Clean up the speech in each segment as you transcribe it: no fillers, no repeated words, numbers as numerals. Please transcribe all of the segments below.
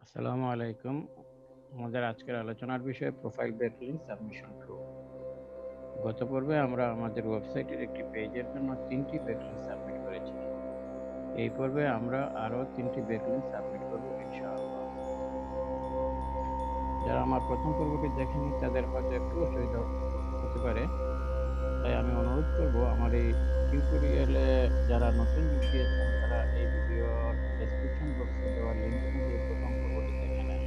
আসসালামু আলাইকুম। আমাদের আজকের আলোচনার বিষয় প্রোফাইল ব্যাকলিংক সাবমিশন ফ্লো। গত পর্বে আমরা আমাদের ওয়েবসাইটের একটি পেজের জন্য 3টি ব্যাকলিংক সাবমিট করেছি। এই পর্বে আমরা আরও 3টি ব্যাকলিংক সাবমিট করব ইনশাআল্লাহ। যারা আমার প্রথম পর্বটি দেখেনি তাদের হয়তো একটু অসুবিধা হতে পারে, তাই আমি অনুরোধ করব আমার এই টিউটোরিয়ালে যারা নতুন যোগ দিয়েছেন তারা এই ভিডিওর ডেসক্রিপশন বক্সে দেওয়া লিঙ্ক অনুযায়ী প্রথম পর্বটি দেখে নেন।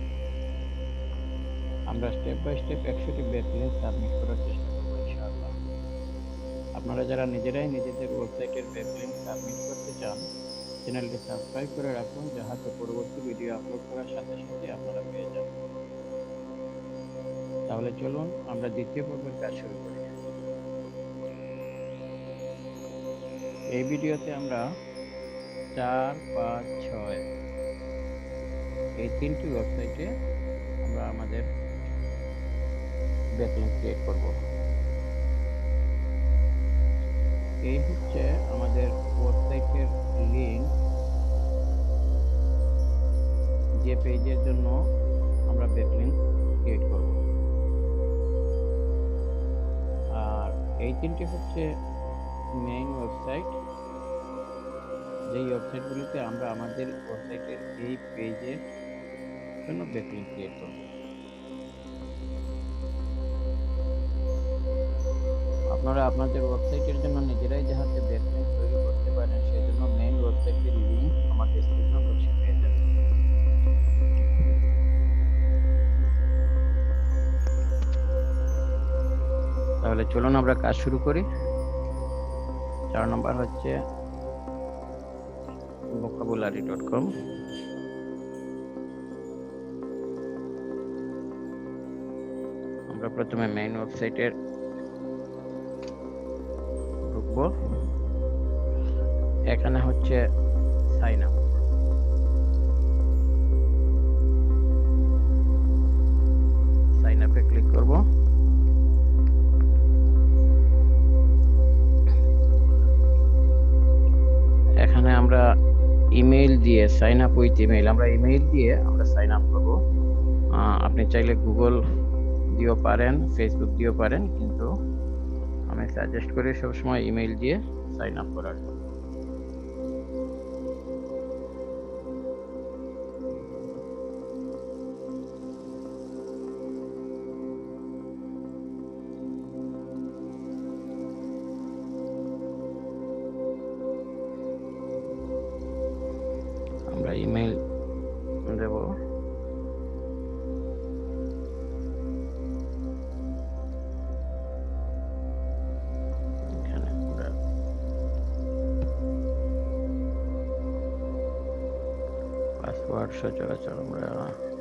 আমরা স্টেপ বাই স্টেপ 100টি ব্যাকলিংক সাবমিট করার চেষ্টা করব ইনশাআল্লাহ। আপনারা যারা নিজেরাই নিজেদের ওয়েবসাইটের ব্যাকলিংক সাবমিট করতে চান, চ্যানেলটি সাবস্ক্রাইব করে রাখুন, যাতে পরবর্তী ভিডিও আপলোড করার সাথে সাথে আপনারা পেয়ে যান। তাহলে চলুন আমরা দ্বিতীয় পর্বের কাজ শুরু করি। এই ভিডিওতে আমরা 4, 5, 6 এই 3টি ওয়েবসাইটে আমরা আমাদের ব্যাকলিংক ক্রিয়েট করব। এই হচ্ছে আমাদের ওয়েবসাইটের লিংক, যে পেজের জন্য আমরা ব্যাকলিংক ক্রিয়েট করব। আর এই 3টি হচ্ছে মেইন ওয়েবসাইট, যেই ওয়েবসাইটগুলিতে আমরা আমাদের ওয়েবসাইটের এই পেজের জন্য ব্যাকলিংক ক্রিয়েট করব। আপনারা আপনাদের ওয়েবসাইটের জন্য নিজেরাই যাতে ব্যাকলিংক তৈরি করতে পারেন, সেই জন্য মেইন ওয়েবসাইটের লিংক আমার ডেসক্রিপশন বক্সে পেয়ে যাবেন। তাহলে চলুন আমরা কাজ শুরু করি। 4 নম্বর হচ্ছে vocabulary.com। আমরা প্রথমে মেইন ওয়েবসাইটের ঢুকবো। এখানে হচ্ছে সাইন আপ। সাইন আপে ক্লিক করব। এখানে আমরা ইমেইল দিয়ে সাইন আপ উইথ ইমেইল, আমরা ইমেইল দিয়ে আমরা সাইন আপ করব। আপনি চাইলে গুগল দিয়েও পারেন, ফেসবুক দিয়েও পারেন, কিন্তু আমি সাজেস্ট করি সবসময় ইমেইল দিয়ে সাইন আপ করার জন্য। আমরা ইমেইল দেব। এখানে আমরা পাসওয়ার্ড সচরাচর আমরা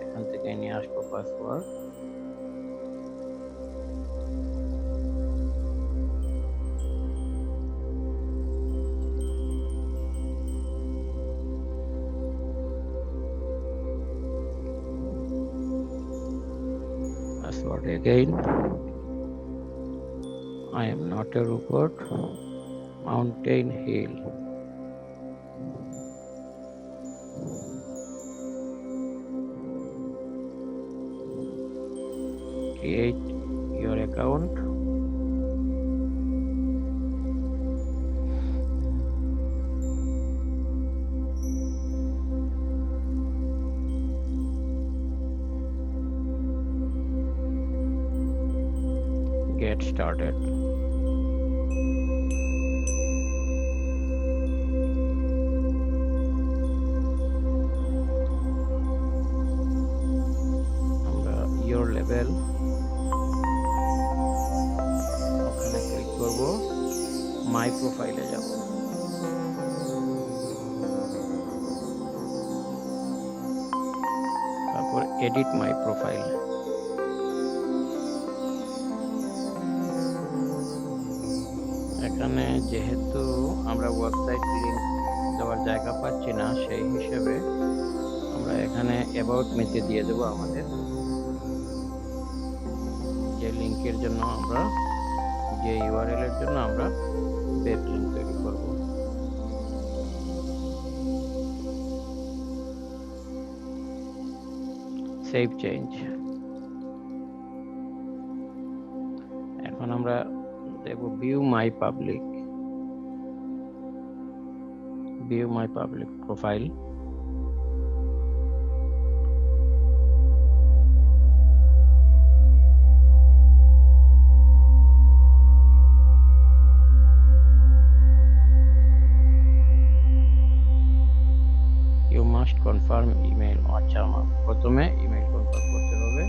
এখান থেকে নিয়ে আসবো password. Password again. I am not a robot. Mountain hill. Create your account. Get started. আমরা your level ওখানে ক্লিক করব, মাই প্রোফাইলে যাব। তারপর এডিট মাই প্রোফাইল। এখানে যেহেতু আমরা ওয়েবসাইট লিংক দেওয়ার জায়গা পাচ্ছি না, সেই হিসেবে আমরা এখানে অ্যাবাউট মিতে দিয়ে দেবো আমাদের যে লিংকের জন্য আমরা, যে ইউআরএল এর জন্য আমরা ব্যাকলিংক তৈরি করব। Save change. এখন আমরা দেখব view my public profile. You must confirm email. আচ্ছা, আমার প্রথমে ইমেল কনফার্ম করতে হবে।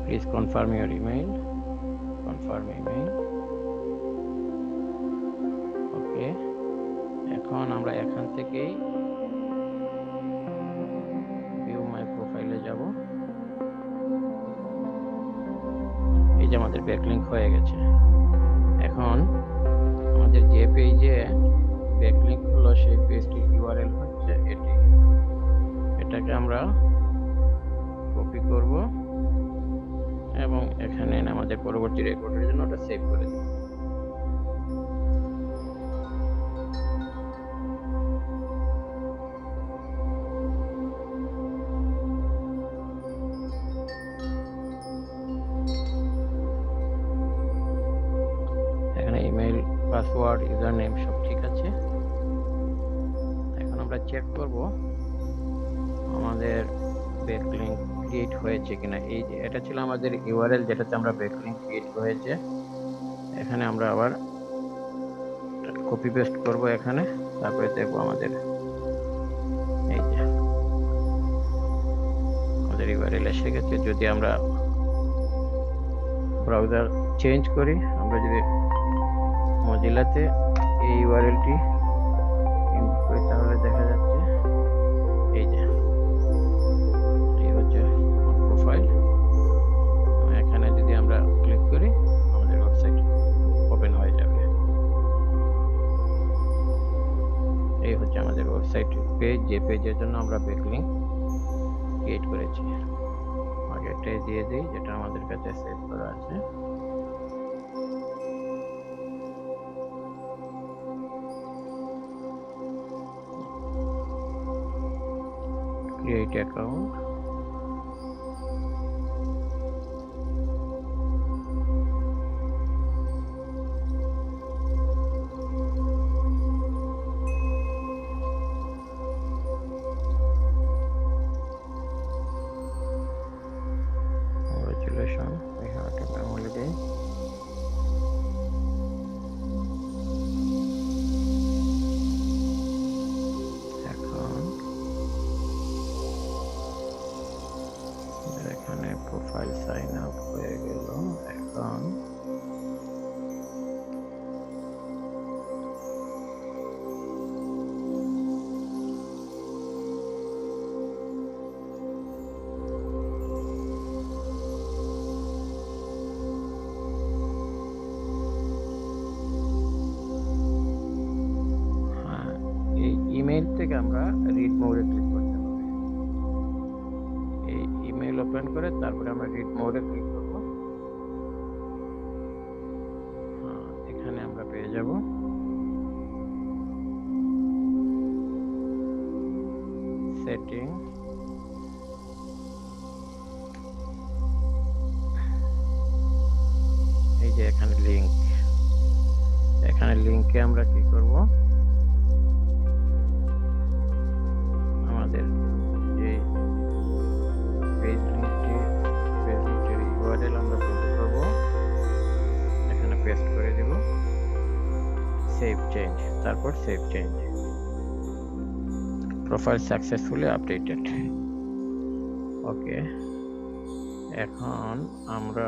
Please confirm your email. Confirm email. Okay, এখন আমরা এখান থেকেই ভিউ মাই প্রোফাইলে যাব। এই যে আমাদের ব্যাকলিংক হয়ে গেছে। এখন আমাদের যে পেজে ব্যাকলিংক হলো সেই পেজটির ইউআরএল হচ্ছে এটি। এটাকে আমরা কপি করব এবং এখানে আমাদের পরবর্তী রেকর্ডের জন্য ওটা সেভ করে দেব। এখানে ইমেল, পাসওয়ার্ড, ইউজার নেম সব ঠিক আছে। এখন আমরা চেক করব আমাদের ব্যাকলিংক ক্রিয়েট হয়েছে কিনা। এই যে এটা ছিল আমাদের ইউআরএল যেটাতে আমরা ব্যাকলিংক ক্রিয়েট হয়েছে। এখানে আমরা আবার কপি পেস্ট করব এখানে, তারপরে দেখব আমাদের এই যে আমাদের ইউআরএল এসে গেছে। যদি আমরা ব্রাউজার চেঞ্জ করি, আমরা যদি মজিলাতে এই ইউআরএলটি ইনপুট করি তাহলে দেখা যাচ্ছে এই যে এই হচ্ছে প্রোফাইল। এখানে যদি আমরা ক্লিক করি আমাদের ওয়েবসাইট ওপেন হয়ে যাবে। এই হচ্ছে আমাদের ওয়েবসাইট পেজ, যে পেজের জন্য আমরা ব্যাকলিংক ক্রিয়েট করেছি। আগে এটা দিয়ে দিই যেটা আমাদের কাছে সেভ করা আছে। Create account. Congratulations, we have a family day. এখানে প্রোফাইল সাইন আপ হয়ে গেল। এখন এই ইমেল থেকে আমরা রিড মোডে ক্লিক করতে হবে। এই ইমেল ওপেন করে তারপরে আমরা রিড মোডে ক্লিক করব। এখানে আমরা পেয়ে যাব সেটিং। এই যে এখানে লিংক, এখানে লিংকে আমরা কি করব, আমাদের যে পেজ লিংকটির ইউআরএল আমরা কপি করব, এখানে পেস্ট করে দেব, সেভ চেঞ্জ, তারপর save change. Profile successfully updated. Okay, এখন আমরা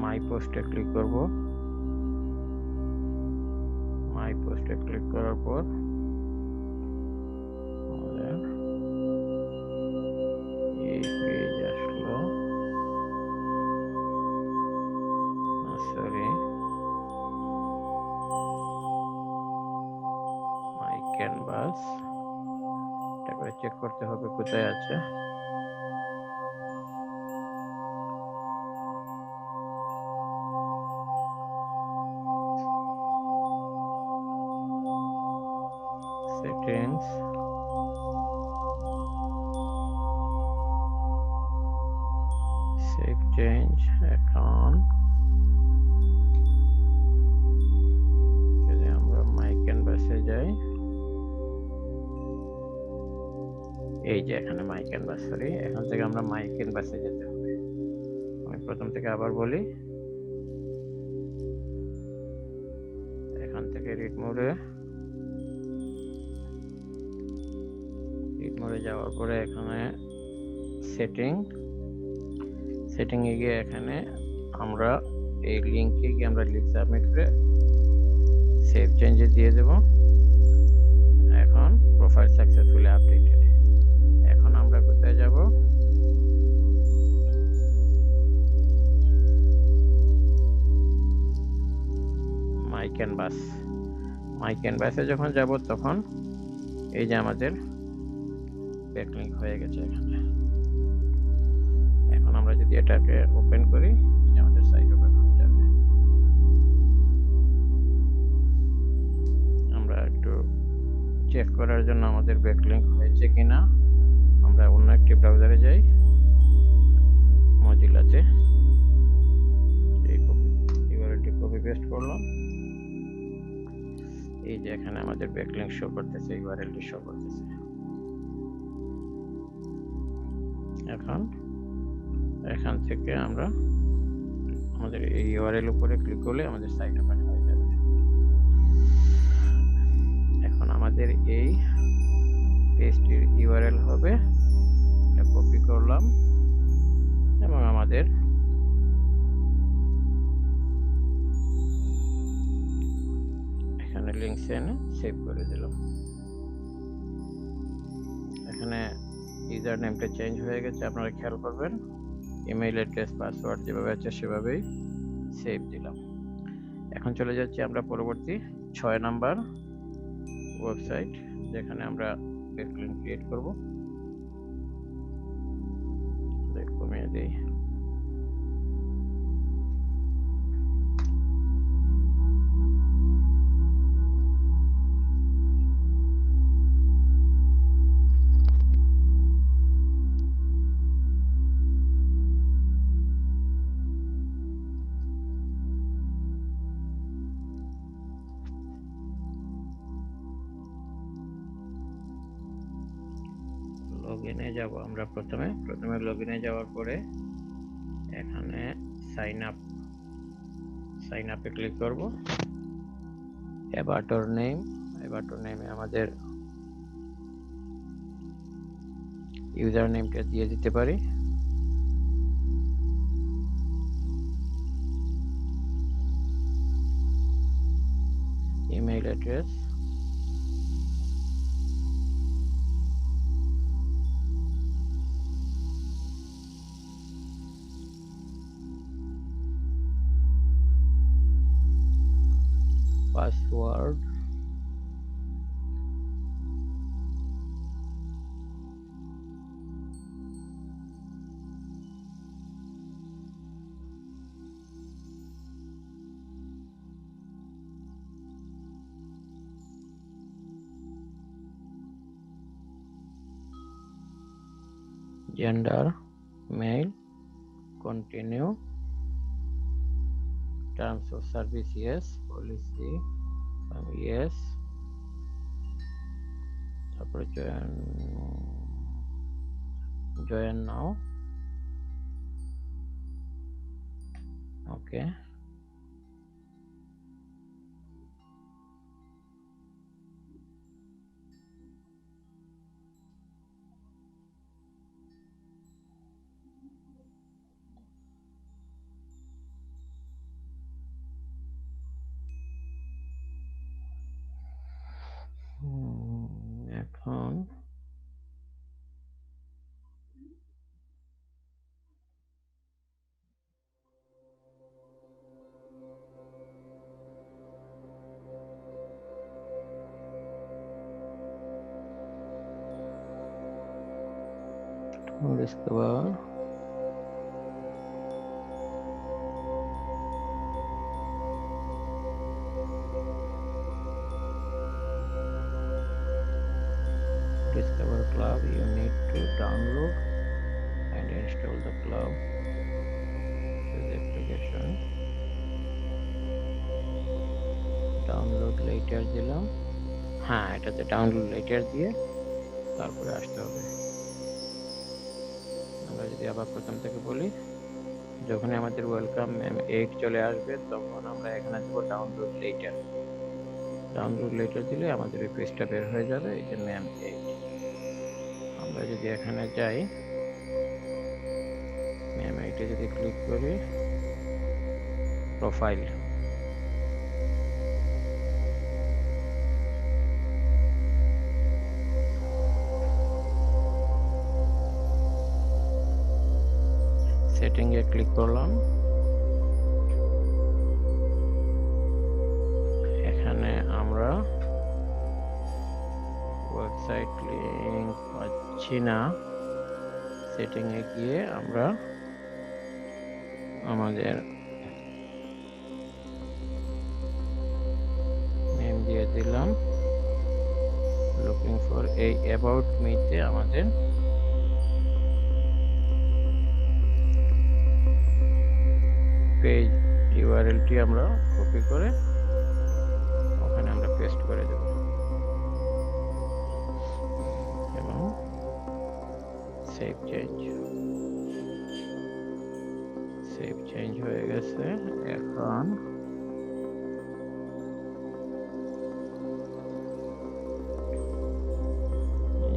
মাই পোস্টে ক্লিক করব। মাই পোস্টে ক্লিক করার পর এই পেজ বাস, এটা করে চেক করতে হবে কোথায় আছে। Settings, save change. এখন যদি আমরা মাই ক্যানভাসে যাই, এই যে এখানে মাই ক্যানভাস, সরি, এখান থেকে আমরা মাই ক্যানভাসে যেতে হবে। আমি প্রথম থেকে আবার বলি, এখান থেকে রিড মোডে যাওয়ার পরে এখানে সেটিং এ গিয়ে এখানে আমরা এই লিংকে গিয়ে আমরা লিংক সাবমিট করে সেভ চেঞ্জে দিয়ে দেব। এখন প্রোফাইল সাকসেসফুলি আপডেটেড। এখন আমরা কোথায় যাব, মাই ক্যানভাসে যখন যাব তখন এই যে আমাদের ব্যাকলিংক হয়ে গেছে এখানে। এখন আমরা যদি এটাকে ওপেন করি, আমাদের সাইট ওপেন হয়ে যাবে। আমরা একটু চেক করার জন্য আমাদের ব্যাকলিংক হয়েছে কিনা আমরা অন্য একটি ব্রাউজারে যাই, মজিলাতে এই ইউআরএলটি কপি পেস্ট করলাম। এই যে এখানে আমাদের ব্যাকলিংক শো করতেছে, ইউআরএলটি শো করতেছে। এখন এখান থেকে আমরা আমাদের এই ইউআরএল উপরে ক্লিক করলে আমাদের সাইট ওপেন হয়ে যাবে। এখন আমাদের এই পেজটির ইউআরএল হবে, এটা কপি করলাম এবং আমাদের এখানে লিংকস এনে সেভ করে দিলাম। এখানে ইউজার নেমটা চেঞ্জ হয়ে গেছে, আপনারা খেয়াল করবেন। ইমেইল অ্যাড্রেস, পাসওয়ার্ড যেভাবে আছে সেভাবেই সেভ দিলাম। এখন চলে যাচ্ছি আমরা পরবর্তী 6 নাম্বার ওয়েবসাইট, যেখানে আমরা ব্যাকলিংক ক্রিয়েট করব। কমিয়ে দিই। লগইনে যাব আমরা। প্রথমে লগইনে যাওয়ার পরে এখানে সাইন আপে ক্লিক করব। অ্যাভাটার নেমে আমাদের ইউজার নেমটা দিয়ে দিতে পারি। Email address, password, gender, male, continue, terms of service yes, policy yes, তারপরে জয়েন নাও, ওকে। এখন discover club. You need to download and install the club application. Download later দিলাম, হ্যাঁ এটাতে ডাউনলোড লেটার দিয়ে তারপরে আসতে হবে। আমরা যদি আবার প্রথম থেকে বলি, যখন আমাদের ওয়েলকাম 8 চলে আসবে তখন আমরা এখানে দেব ডাউনলোড লেটার। ডাউনলোড লেটার দিলে আমাদের এই পেজটা বের হয়ে যাবে, এই যে ম্যাম 8। আমরা যদি এখানে যাই, ম্যাম 8 যদি ক্লিক করি, প্রোফাইল, সেটিং এ ক্লিক করলাম। এখানে আমরা ওয়েবসাইট লিংক পাচ্ছি না, সেটিং এ গিয়ে আমরা আমাদের নেম দিয়ে দিলাম। লুকিং ফর এই অ্যাবাউট মি তে আমাদের পেজ ইউআরএলটি আমরা কপি করে ওখানে আমরা পেস্ট করে দেব এবং সেভ চেঞ্জ হয়ে গেছে। এখন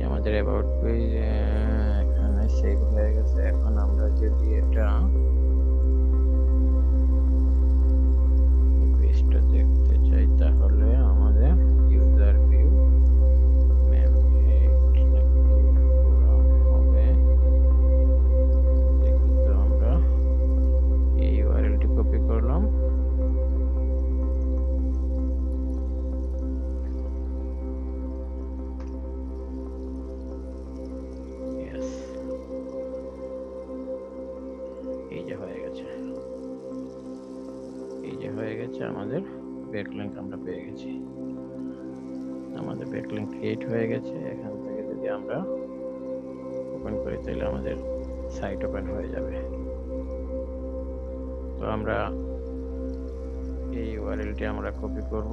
আমাদের অ্যাবাউট পেজ এখানে সেভ হয়ে গেছে। এখন আমরা যদি এটা পেজটা দেখতে চাই তাহলে আমাদের ইউজার ভিউ ম্যাম 8 হবে। দেখি তো, আমরা এই ইউআরএলটি কপি করলাম, হয়ে গেছে আমাদের ব্যাকলিংক আমরা পেয়ে গেছি। আমাদের ব্যাকলিংক ক্রিয়েট হয়ে গেছে। এখান থেকে যদি আমরা ওপেন করি তাহলে আমাদের সাইট ওপেন হয়ে যাবে। তো আমরা এই ইউআরএলটি আমরা কপি করব,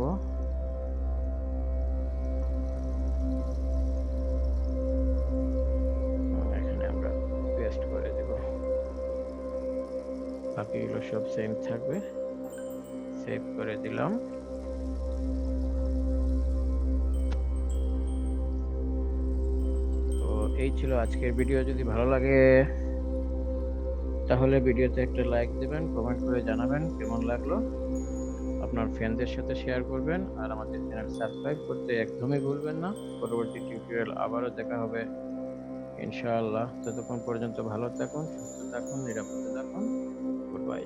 এখানে আমরা পেস্ট করে দেব। বাকিগুলো সব সেম থাকবে। সেভ করে দিলাম। তো এই ছিল আজকের ভিডিও। যদি ভালো লাগে তাহলে ভিডিওতে একটা লাইক দিবেন, কমেন্ট করে জানাবেন কেমন লাগলো, আপনার ফ্রেন্ডদের সাথে শেয়ার করবেন, আর আমাদের চ্যানেল সাবস্ক্রাইব করতে একদমই ভুলবেন না। পরবর্তী টিউটোরিয়াল আবারও দেখা হবে ইনশাআল্লাহ। ততক্ষণ পর্যন্ত ভালো থাকুন, সুস্থ থাকুন, নিরাপদে থাকুন। Good bye.